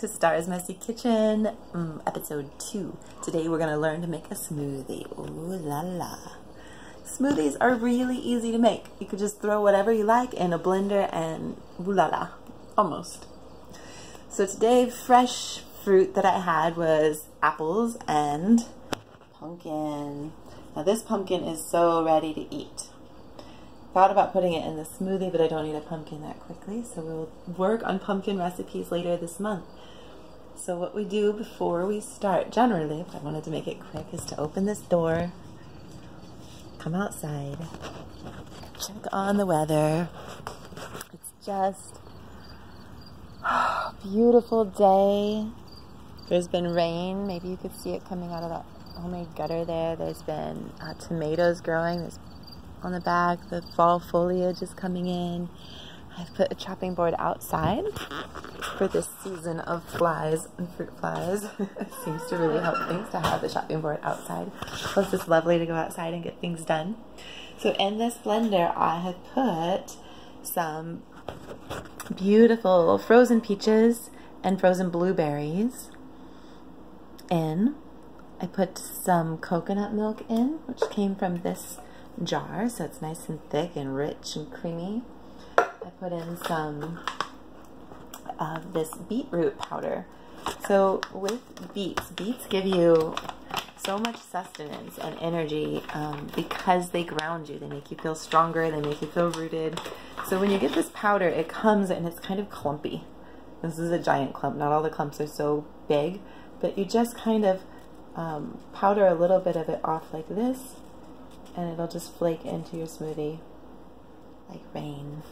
to Star's Messy Kitchen, episode 2. Today we're going to learn to make a smoothie. Ooh la la. Smoothies are really easy to make. You could just throw whatever you like in a blender and ooh la la, almost. So today, fresh fruit that I had was apples and pumpkin. Now this pumpkin is so ready to eat. Thought about putting it in the smoothie, but I don't need a pumpkin that quickly, so we'll work on pumpkin recipes later this month. So what we do before we start, generally, if I wanted to make it quick, is to open this door, come outside, check on the weather. It's just a beautiful day. There's been rain. Maybe you could see it coming out of that homemade gutter there. There's been tomatoes growing. There's on the back, the fall foliage is coming in. I've put a chopping board outside for this season of flies and fruit flies. It seems to really help things to have the chopping board outside. Plus it's lovely to go outside and get things done. So in this blender I have put some beautiful frozen peaches and frozen blueberries in. I put some coconut milk in, which came from this jar, so it's nice and thick and rich and creamy. I put in some of this beetroot powder. So with beets give you so much sustenance and energy because they ground you. They make you feel stronger, they make you feel rooted. So when you get this powder, it comes and it's kind of clumpy. This is a giant clump. Not all the clumps are so big, but you just kind of powder a little bit of it off like this, and it'll just flake into your smoothie like rain.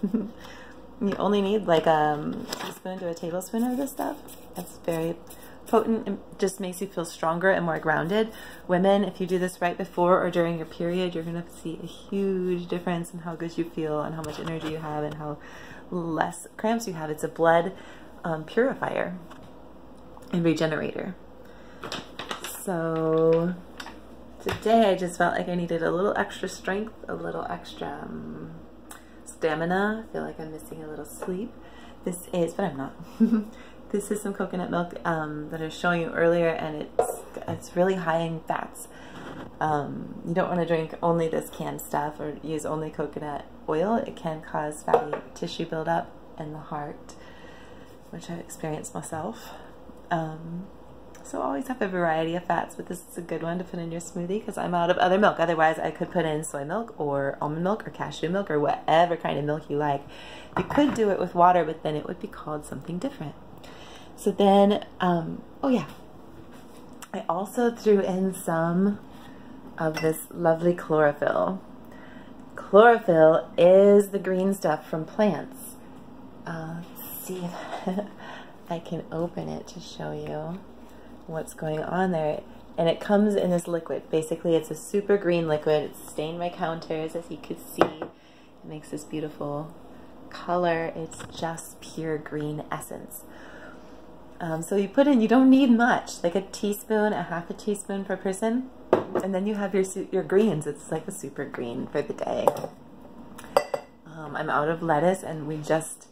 You only need like a teaspoon to a tablespoon of this stuff. It's very potent and just makes you feel stronger and more grounded. Women, if you do this right before or during your period, you're going to see a huge difference in how good you feel and how much energy you have and how less cramps you have. It's a blood purifier and regenerator. So today I just felt like I needed a little extra strength, a little extra stamina. I feel like I'm missing a little sleep. This is, but I'm not. This is some coconut milk that I was showing you earlier, and it's really high in fats. You don't want to drink only this canned stuff or use only coconut oil. It can cause fatty tissue buildup in the heart, which I've experienced myself. So always have a variety of fats, but this is a good one to put in your smoothie because I'm out of other milk. Otherwise, I could put in soy milk or almond milk or cashew milk or whatever kind of milk you like. You could do it with water, but then it would be called something different. So then, oh yeah, I also threw in some of this lovely chlorophyll. Chlorophyll is the green stuff from plants. Let's see if I can open it to show you what's going on there. And it comes in this liquid. Basically it's a super green liquid. It's stained my counters, as you can see. It makes this beautiful color. It's just pure green essence. So you put in, you don't need much, like a teaspoon, a half a teaspoon per person, and then you have your greens. It's like a super green for the day. I'm out of lettuce, and we just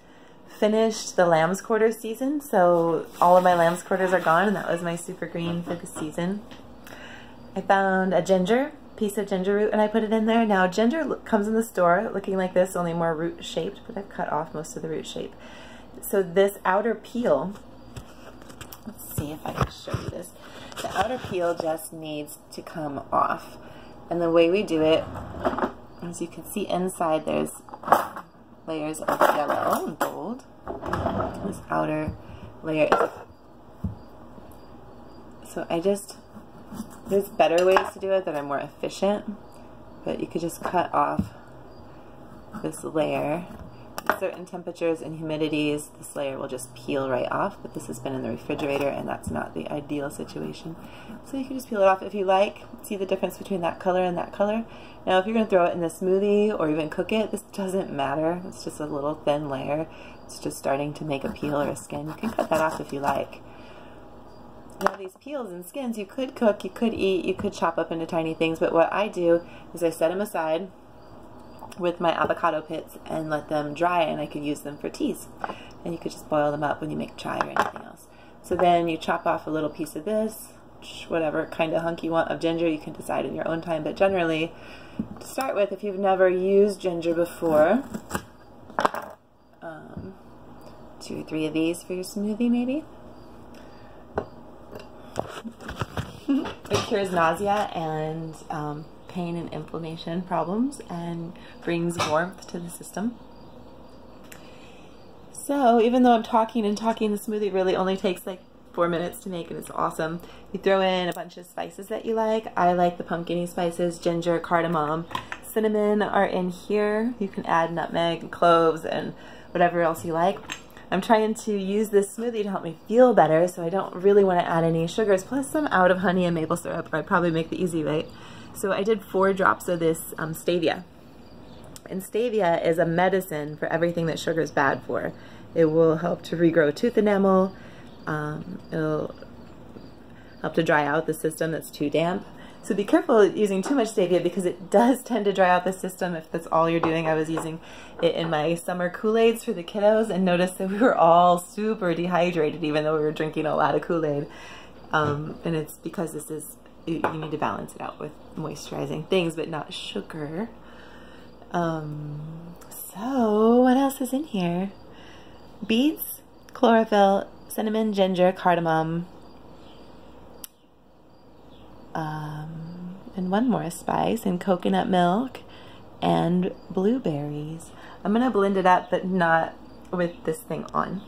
finished the lamb's quarter season, so all of my lamb's quarters are gone, and that was my super green for the season. I found a piece of ginger root, and I put it in there. Now ginger comes in the store looking like this, only more root shaped, but I've cut off most of the root shape. So this outer peel, let's see if I can show you this. The outer peel just needs to come off, and the way we do it, as you can see inside, there's layers of yellow and gold. This outer layer is, so there's better ways to do it that are more efficient, but you could just cut off this layer. At certain temperatures and humidities, this layer will just peel right off, but this has been in the refrigerator and that's not the ideal situation. So you can just peel it off if you like. See the difference between that color and that color? Now if you're going to throw it in the smoothie or even cook it, this doesn't matter. It's just a little thin layer. It's just starting to make a peel or a skin. You can cut that off if you like. Now these peels and skins you could cook, you could eat, you could chop up into tiny things, but what I do is I set them aside with my avocado pits and let them dry, and I could use them for teas. And you could just boil them up when you make chai or anything else. So then you chop off a little piece of this, whatever kind of hunk you want of ginger, you can decide in your own time, but generally, to start with, if you've never used ginger before, 2 or 3 of these for your smoothie maybe. It cures nausea and pain and inflammation problems and brings warmth to the system. So even though I'm talking and talking, the smoothie really only takes like 4 minutes to make and it's awesome. You throw in a bunch of spices that you like. I like the pumpkin-y spices, ginger, cardamom, cinnamon are in here. You can add nutmeg and cloves and whatever else you like. I'm trying to use this smoothie to help me feel better, so I don't really want to add any sugars. Plus I'm out of honey and maple syrup, or I'd probably make the easy way. So I did 4 drops of this stevia. And stevia is a medicine for everything that sugar is bad for. It will help to regrow tooth enamel. It'll help to dry out the system that's too damp. So be careful using too much stevia because it does tend to dry out the system if that's all you're doing. I was using it in my summer Kool-Aids for the kiddos and noticed that we were all super dehydrated even though we were drinking a lot of Kool-Aid. And it's because this is, you need to balance it out with moisturizing things but not sugar. So what else is in here? Beets, chlorophyll, cinnamon, ginger, cardamom, and one more spice, and coconut milk, and blueberries. I'm going to blend it up, but not with this thing on.